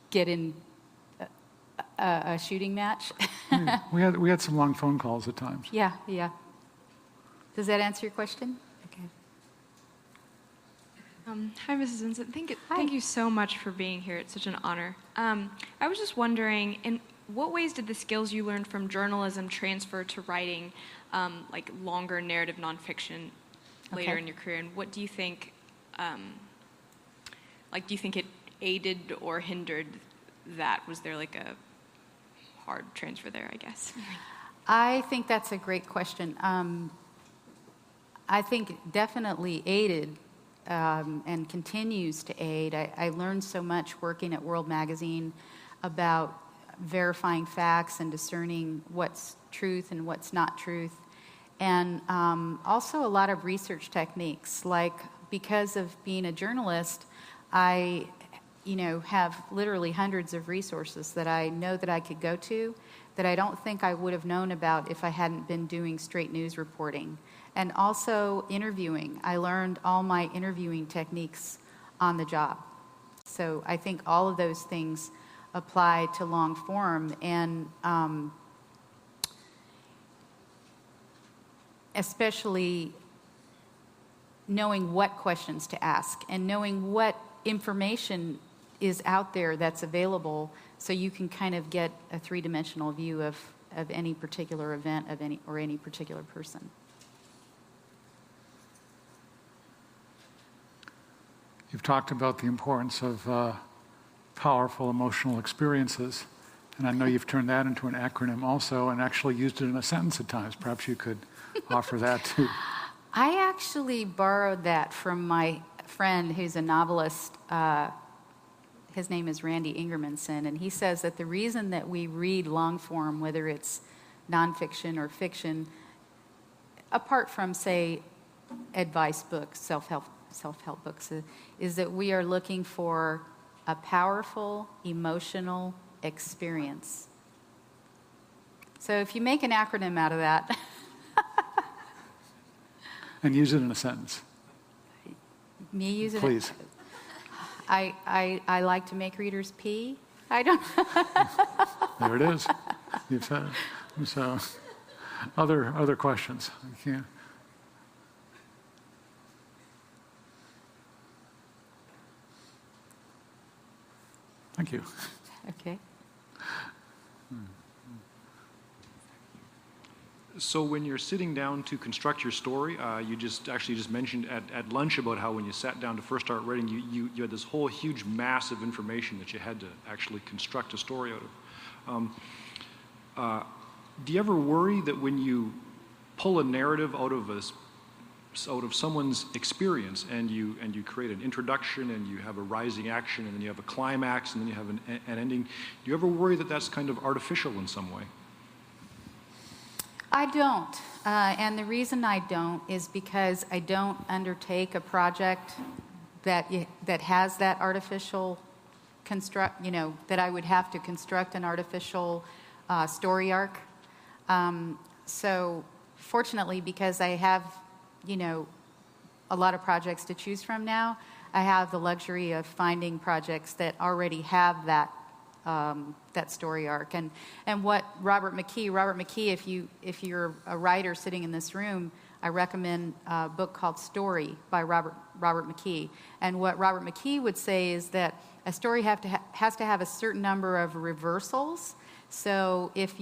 get in a shooting match. We had some long phone calls at times. Yeah. Does that answer your question? Okay. Hi, Mrs. Vincent. Hi. Thank you so much for being here. It's such an honor. I was just wondering, in what ways did the skills you learned from journalism transfer to writing like longer narrative nonfiction later in your career? And what do you think, do you think it aided or hindered that? Was there like a hard transfer there, I guess? I think that's a great question. I think definitely aided and continues to aid. I learned so much working at World Magazine about verifying facts and discerning what's truth and what's not truth. And also a lot of research techniques, like because of being a journalist, I have literally hundreds of resources that I know that I could go to that I don't think I would have known about if I hadn't been doing straight news reporting. And also interviewing. I learned all my interviewing techniques on the job. So I think all of those things apply to long form. And especially knowing what questions to ask and knowing what information is out there that's available, so you can kind of get a three-dimensional view of any particular event of any particular person. You've talked about the importance of powerful emotional experiences, and I know you've turned that into an acronym also and actually used it in a sentence at times. Perhaps you could offer that too. I actually borrowed that from my friend who's a novelist. His name is Randy Ingermanson, and he says that the reason that we read long form, whether it's nonfiction or fiction, apart from, say, advice books, self-help books, is that we are looking for a powerful emotional experience. So if you make an acronym out of that. And use it in a sentence. Me use it? Please. I like to make readers pee. I don't. There it is. You've said it. So, other questions? I can't. Thank you. Okay. So when you're sitting down to construct your story, you just mentioned at lunch about how when you sat down to first start writing, you had this whole huge mass of information that you had to actually construct a story out of. Do you ever worry that when you pull a narrative out of someone's experience and you create an introduction and you have a rising action and then you have a climax and then you have an ending, do you ever worry that that's kind of artificial in some way? I don't. And the reason I don't is because I don't undertake a project that has that artificial that I would have to construct an artificial story arc. So fortunately, because I have, a lot of projects to choose from now, I have the luxury of finding projects that already have that story arc. And what Robert McKee, if you're a writer sitting in this room, I recommend a book called Story by Robert McKee. And what Robert McKee would say is that a story has to have a certain number of reversals. So if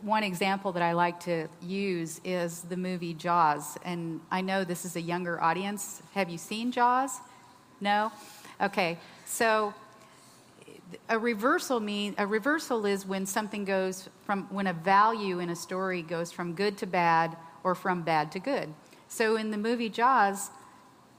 one example that I like to use is the movie Jaws. And I know this is a younger audience. Have you seen Jaws? No? Okay. So a reversal is when something when a value in a story goes from good to bad or from bad to good. So in the movie Jaws,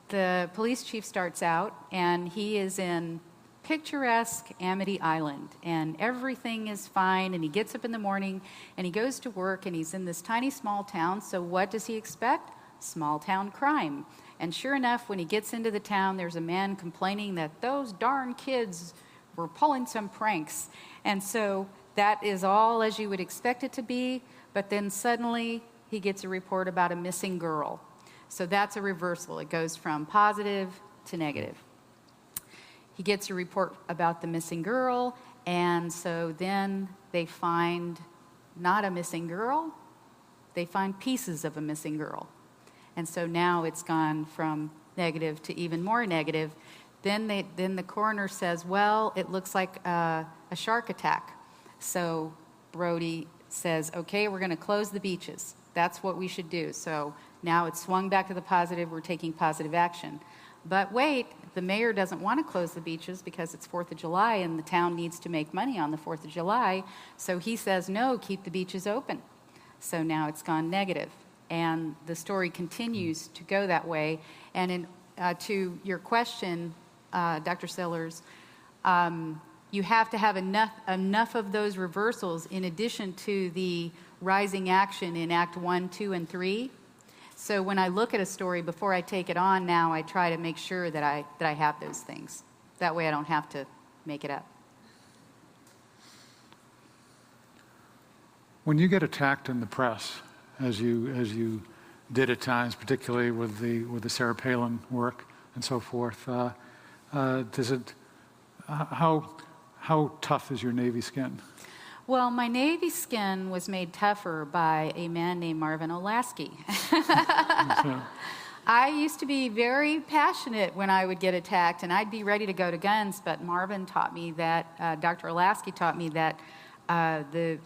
the police chief starts out and he is in picturesque Amity Island and everything is fine, and he gets up in the morning and he goes to work and he's in this tiny small town. So what does he expect? Small town crime. And sure enough, when he gets into the town, there's a man complaining that those darn kids were pulling some pranks. And so that is all as you would expect it to be, but then suddenly he gets a report about a missing girl. So that's a reversal. It goes from positive to negative. He gets a report about the missing girl, and so then they find not a missing girl, they find pieces of a missing girl. And so now it's gone from negative to even more negative. Then the coroner says, well, it looks like a shark attack. So Brody says, okay, we're going to close the beaches. That's what we should do. So now it's swung back to the positive. We're taking positive action. But wait, the mayor doesn't want to close the beaches because it's 4th of July and the town needs to make money on the 4th of July. So he says, no, keep the beaches open. So now it's gone negative. And the story continues to go that way. And to your question, Dr. Sellers, you have to have enough of those reversals in addition to the rising action in Act 1, 2, and 3. So when I look at a story, before I take it on now, I try to make sure that I have those things. That way I don't have to make it up. When you get attacked in the press, as you did at times, particularly with the Sarah Palin work and so forth, how tough is your Navy skin? Well, my Navy skin was made tougher by a man named Marvin Olasky. I used to be very passionate when I would get attacked, and I'd be ready to go to guns, but Marvin taught me that, Dr. Olasky taught me that the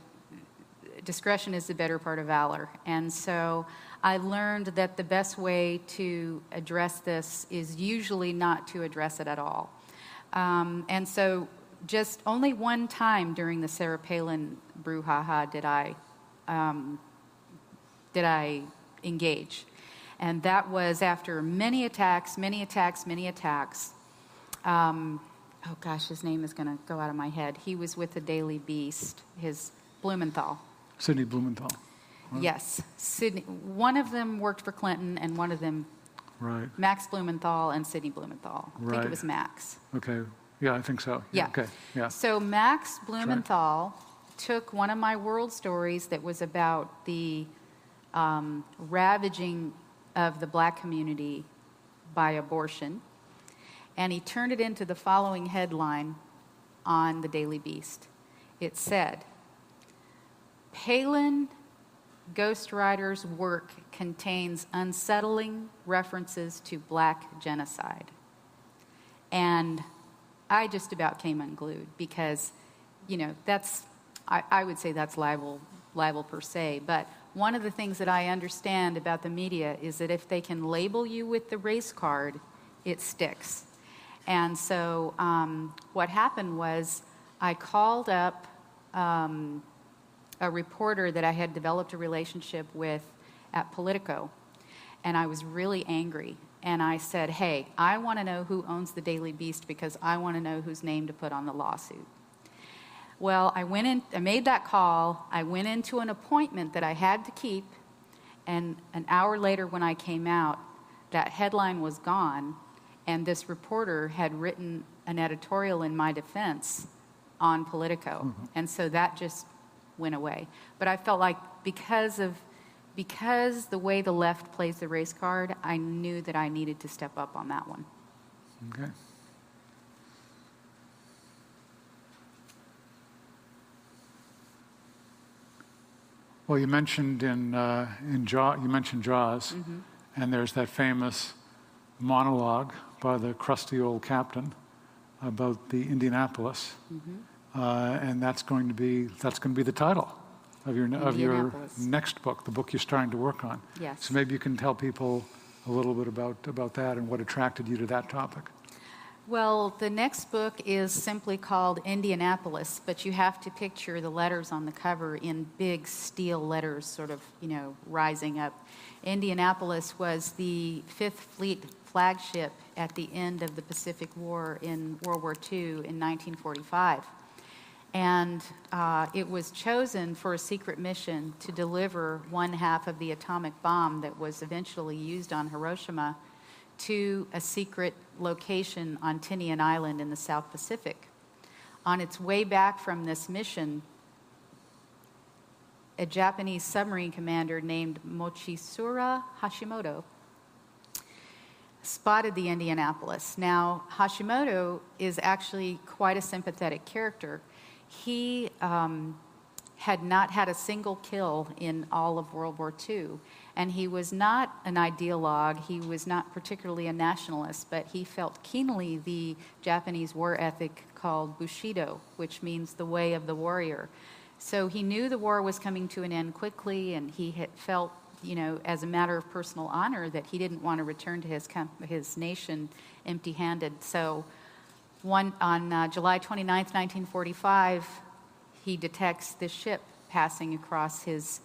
discretion is the better part of valor. And so I learned that the best way to address this is usually not to address it at all. And so just only one time during the Sarah Palin brouhaha did I engage. And that was after many attacks. Oh gosh, his name is going to go out of my head. He was with the Daily Beast, his Blumenthal. Sidney Blumenthal. Right. Yes, Sidney. One of them worked for Clinton, and one of them, right. Max Blumenthal and Sidney Blumenthal. I think it was Max. Okay. Yeah, I think so. Yeah. Okay. Yeah. So Max Blumenthal took one of my world stories that was about the ravaging of the black community by abortion, and he turned it into the following headline on the Daily Beast. It said, Palin ghostwriter's work contains unsettling references to black genocide. And I just about came unglued because, I would say that's libel per se, but one of the things that I understand about the media is that if they can label you with the race card, it sticks. And so what happened was I called up a reporter that I had developed a relationship with at Politico, and I was really angry. And I said, hey, I want to know who owns the Daily Beast because I want to know whose name to put on the lawsuit. Well, I made that call. I went into an appointment that I had to keep, and an hour later when I came out, that headline was gone, and this reporter had written an editorial in my defense on Politico. Mm-hmm. And so that just went away. But I felt like because the way the left plays the race card, I knew that I needed to step up on that one. Okay. Well, you mentioned Jaws, mm-hmm. and there's that famous monologue by the crusty old captain about the Indianapolis, mm-hmm. And that's going to be the title of your next book, the book you're starting to work on. Yes. So maybe you can tell people a little bit about that and what attracted you to that topic. Well, the next book is simply called Indianapolis, but you have to picture the letters on the cover in big steel letters, sort of, rising up. Indianapolis was the Fifth Fleet flagship at the end of the Pacific War in World War II in 1945. And it was chosen for a secret mission to deliver one half of the atomic bomb that was eventually used on Hiroshima to a secret location on Tinian Island in the South Pacific. On its way back from this mission, a Japanese submarine commander named Mochisura Hashimoto spotted the Indianapolis. Now, Hashimoto is actually quite a sympathetic character. He had not had a single kill in all of World War II. And he was not an ideologue, he was not particularly a nationalist, but he felt keenly the Japanese war ethic called Bushido, which means the way of the warrior. So he knew the war was coming to an end quickly, and he had felt, as a matter of personal honor, that he didn't want to return to his nation empty-handed. So on July 29th, 1945, he detects this ship passing across his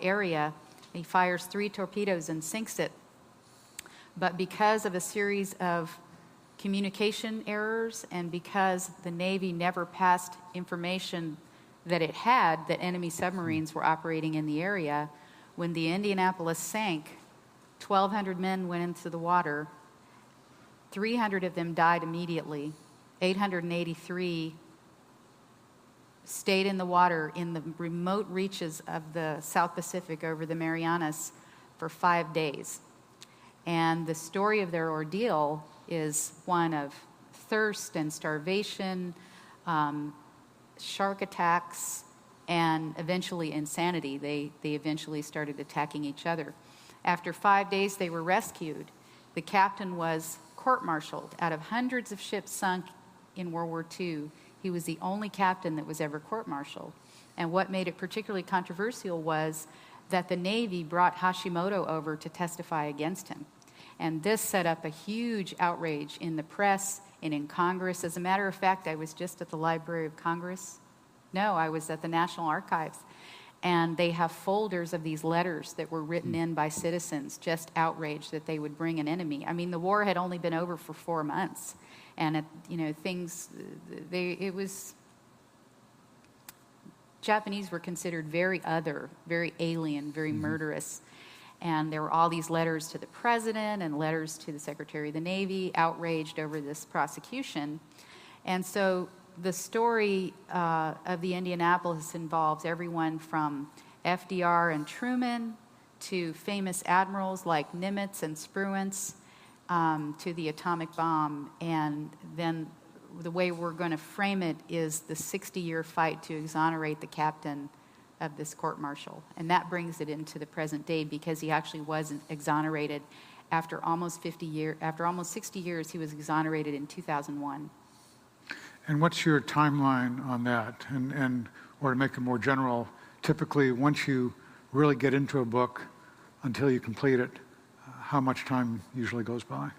area. He fires 3 torpedoes and sinks it. But because of a series of communication errors and because the Navy never passed information that it had that enemy submarines were operating in the area, when the Indianapolis sank, 1,200 men went into the water. 300 of them died immediately. 883 stayed in the water in the remote reaches of the South Pacific over the Marianas for 5 days. And the story of their ordeal is one of thirst and starvation, shark attacks, and eventually insanity. They eventually started attacking each other. After 5 days, they were rescued. The captain was court-martialed. Out of hundreds of ships sunk in World War II, he was the only captain that was ever court-martialed. And what made it particularly controversial was that the Navy brought Hashimoto over to testify against him. And this set up a huge outrage in the press and in Congress. As a matter of fact, I was just at the Library of Congress. No, I was at the National Archives. And they have folders of these letters that were written in by citizens, just outraged that they would bring an enemy. I mean, the war had only been over for 4 months. And, Japanese were considered very other, very alien, very murderous. And there were all these letters to the president and letters to the Secretary of the Navy, outraged over this prosecution. And so the story of the Indianapolis involves everyone from FDR and Truman to famous admirals like Nimitz and Spruance, to the atomic bomb. And then the way we're going to frame it is the 60-year fight to exonerate the captain of this court-martial. And that brings it into the present day because he actually wasn't exonerated after almost 60 years. He was exonerated in 2001. And what's your timeline on that? And or to make it more general, typically once you really get into a book until you complete it, how much time usually goes by?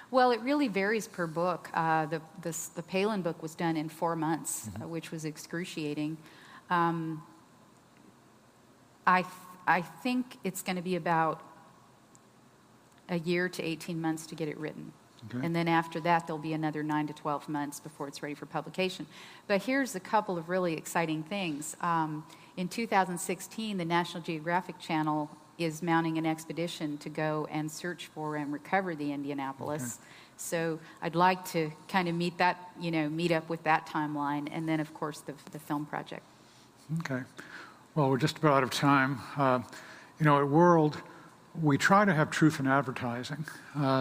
Well, it really varies per book. The Palin book was done in 4 months, which was excruciating. I think it's going to be about a year to 18 months to get it written. Okay. And then after that, there'll be another 9 to 12 months before it's ready for publication. But here's a couple of really exciting things. In 2016, the National Geographic Channel is mounting an expedition to go and search for and recover the Indianapolis. Okay. So I'd like to kind of meet up with that timeline, and then of course the film project. Okay. Well, we're just about out of time. At World, we try to have truth in advertising.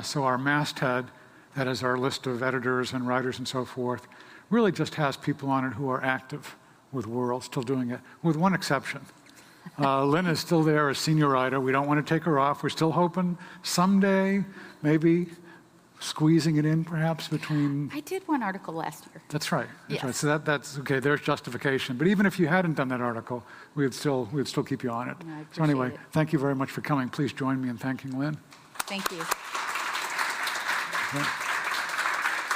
So our masthead, that is our list of editors and writers and so forth, really just has people on it who are active with World, still doing it, with one exception. Lynn is still there as senior writer. We don't want to take her off. We're still hoping someday, maybe squeezing it in perhaps between... I did one article last year. That's right. That's Yes. right. So that's okay. There's justification. But even if you hadn't done that article, we'd still keep you on it. No, I So anyway, appreciate it. thank you very much for coming. Please join me in thanking Lynn. Thank you. Yeah.